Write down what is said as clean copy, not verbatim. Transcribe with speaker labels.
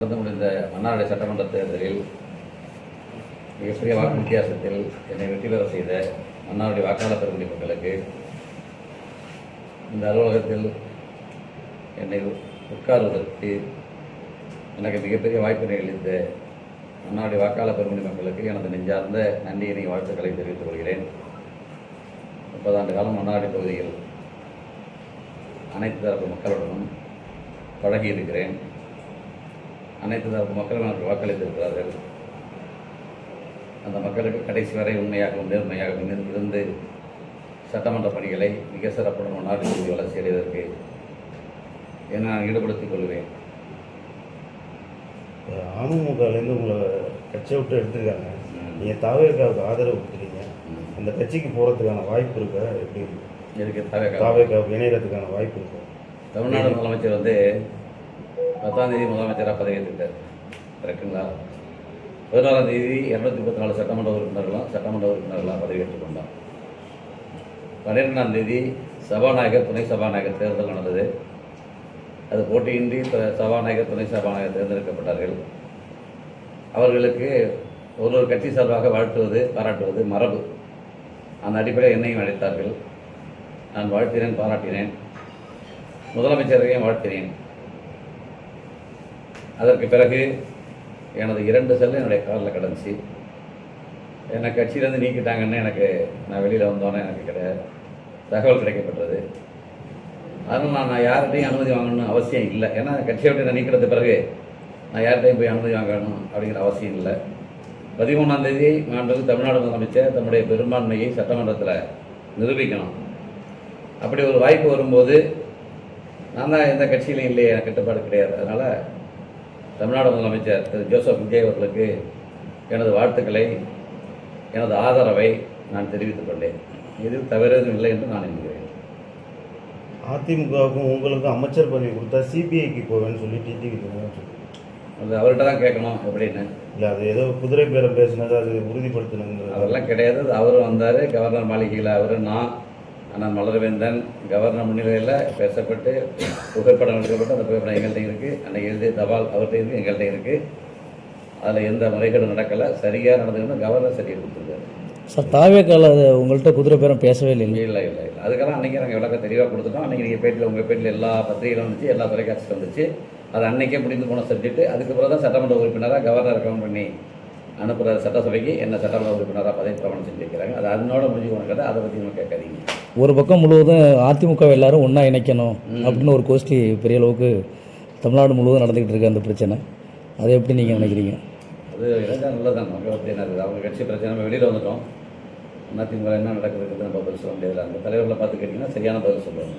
Speaker 1: முடிந்த மன்னார்குடி சட்டமன்ற தேர்தலில் மிகப்பெரிய வாக்கு வித்தியாசத்தில் என்னை வெற்றி பெற செய்த மன்னார்குடி வாக்காளர் பெருங்குடி மக்களுக்கு இந்த அலுவலகத்தில் என்னை உட்காருவதற்கு எனக்கு மிகப்பெரிய வாய்ப்பினை அளித்த மன்னார்குடி வாக்காளர் பெருங்குடி மக்களுக்கு எனது நெஞ்சார்ந்த நன்றியினை வாழ்த்துக்களை தெரிவித்துக் கொள்கிறேன். 30 ஆண்டு காலம் மன்னார்குடி தொகுதியில் அனைத்து தரப்பு மக்களுடனும் பழகியிருக்கிறேன். அனைத்து தரப்பு மக்களும் எனக்கு வாக்களித்திருக்கிறார்கள். அந்த மக்களுக்கு கடைசி வரை உண்மையாகவும் நேர்மையாகவும் இருந்து சட்டமன்ற பணிகளை மிக சிறப்புடன் மன்னார்குடி தொகுதி வளர்ச்சி அடைவதற்கு என்னை நான் ஈடுபடுத்திக் கொள்வேன்.
Speaker 2: அமமுகலேருந்து உங்களை கட்சியை விட்டு எடுத்துருக்காங்க, நீங்கள் தாவேக்காவுக்கு ஆதரவு கொடுத்துருக்கீங்க. அந்த கட்சிக்கு போகிறதுக்கான வாய்ப்பு இருக்கா? எப்படி
Speaker 1: இதுக்கு
Speaker 2: தாவேக்காவுக்கு இணையறதுக்கான வாய்ப்பு இருக்கா?
Speaker 1: தமிழ்நாடு முதலமைச்சர் 10ஆம் தேதி முதலமைச்சராக பதவியேற்றுட்டார். கரெக்டுங்களா? 11ஆம் தேதி 234 சட்டமன்ற உறுப்பினர்களாக பதவியேற்றுக் கொண்டார். 12ஆம் தேதி சபாநாயகர் துணை சபாநாயகர் தேர்தல் நடந்தது. அது போட்டியின்றி சபாநாயகர் துணை சபாநாயகர் தேர்ந்தெடுக்கப்பட்டார்கள். அவர்களுக்கு ஒரு கட்சி சார்பாக வாழ்த்துவது பாராட்டுவது மரபு. அந்த அடிப்படையில் என்னையும் அழைத்தார்கள். நான் வாழ்த்தினேன், பாராட்டினேன், முதலமைச்சரையும் வாழ்த்தினேன். அதற்கு பிறகு எனது 2 செல் என்னுடைய காரில் கிடந்துச்சு. என்னை கட்சியிலேருந்து நீக்கிட்டாங்கன்னு நான் வெளியில் வந்தோன்னே எனக்கு தகவல் கிடைக்கப்பட்டது. அதனால் நான் யார்கிட்டையும் அனுமதி வாங்கணும்னு அவசியம் இல்லை. ஏன்னா கட்சியை விட்டு நீக்கிறது பிறகு நான் யார்கிட்டையும் போய் அனுமதி வாங்கணும் அப்படிங்கிற அவசியம் இல்லை. 13ஆம் தேதி மாண்புமிகு தமிழ்நாடு முதலமைச்சர் தன்னுடைய பெரும்பான்மையை சட்டமன்றத்தில் நிரூபிக்கணும். அப்படி ஒரு வாய்ப்பு வரும்போது நான் தான் எந்த கட்சியிலையும் இல்லையே, எனக்கு கட்டுப்பாடு கிடையாது. அதனால் தமிழ்நாடு முதலமைச்சர் திரு ஜோசப் விஜய் அவர்களுக்கு எனது வாழ்த்துக்களை, எனது ஆதரவை நான் தெரிவித்துக் கொண்டேன். இதில் தவறும் இல்லை என்று நான் எண்ணுகிறேன்.
Speaker 2: அதிமுகவுக்கும் உங்களுக்கும் அமைச்சர் பதவி கொடுத்தா சிபிஐக்கு போவேன்னு சொல்லி டிடிவி
Speaker 1: அது அவர்கிட்ட தான் கேட்கணும் எப்படின்னு.
Speaker 2: இல்லை, அது ஏதோ குதிரை பேரம் பேசினது, அது உறுதிப்படுத்தணுங்கிறது
Speaker 1: அதெல்லாம் கிடையாது. அவரும் வந்தார், கவர்னர் மாளிகையில் நான் ஆனால் மலர்வேந்தன் கவர்னர் முன்னிலையில் பேசப்பட்டு புகைப்படம் எடுக்கப்பட்டு அந்த புகைப்படம் எங்கள்கிட்ட இருக்குது. அன்றைக்கி எழுதிய தபால் அவர்கிட்ட இருக்குது, எங்கள்கிட்ட இருக்குது. அதில் எந்த முறைகேடும் நடக்கலை, சரியாக நடந்துக்கணும். கவர்னர் சரியாக கொடுத்துருக்காரு.
Speaker 3: சார், தாவேக்கால உங்கள்கிட்ட குதிரை பேரம் பேசவே இல்லை?
Speaker 1: இல்லை. அதுக்கெல்லாம் அன்றைக்கி நாங்கள் விளக்க தெளிவாக கொடுத்துட்டோம். அன்றைக்கி நீங்கள் பேட்டியில் உங்கள் பேட்டியில் எல்லா பத்திரிகைகளும் வந்துச்சு, எல்லா தொலைக்காட்சியும் வந்துச்சு. அது அன்றைக்கே முடிந்து போன சப்ஜெக்ட்டு. அதுக்கு பிறகு தான் சட்டமன்ற உறுப்பினராக கவர்னர் ரெக்கமெண்ட் பண்ணி அனுப்புகிற சட்டசபைக்கு என்ன சட்டமன்ற உறுப்பினராக பதவி பிரமாணம் செஞ்சு வைக்கிறாங்க. அது அதனோட முடிஞ்சு போனது. அதை பற்றி நம்ம கேட்காதீங்க.
Speaker 3: ஒரு பக்கம் முழுவதும் அதிமுக எல்லாரும் ஒன்றா இணைக்கணும் அப்படின்னு ஒரு கோஷ்டி பெரிய அளவுக்கு தமிழ்நாடு முழுவதும் நடந்துக்கிட்டு இருக்கு அந்த பிரச்சனை. அதை எப்படி நீங்கள் நினைக்கிறீங்க?
Speaker 1: அது இளைஞர் நல்லதான். மக்கள் பற்றி என்ன இருக்குது? அவங்க கட்சி பிரச்சனை நம்ம வெளியில் வந்துட்டோம். அதிமுக என்ன நடக்குதுங்கிறது நம்ம பதில் சொல்ல முடியாது. அந்த தலைவர்களை பார்த்து கேட்டிங்கன்னா சரியான பதில் சொல்லுவாங்க.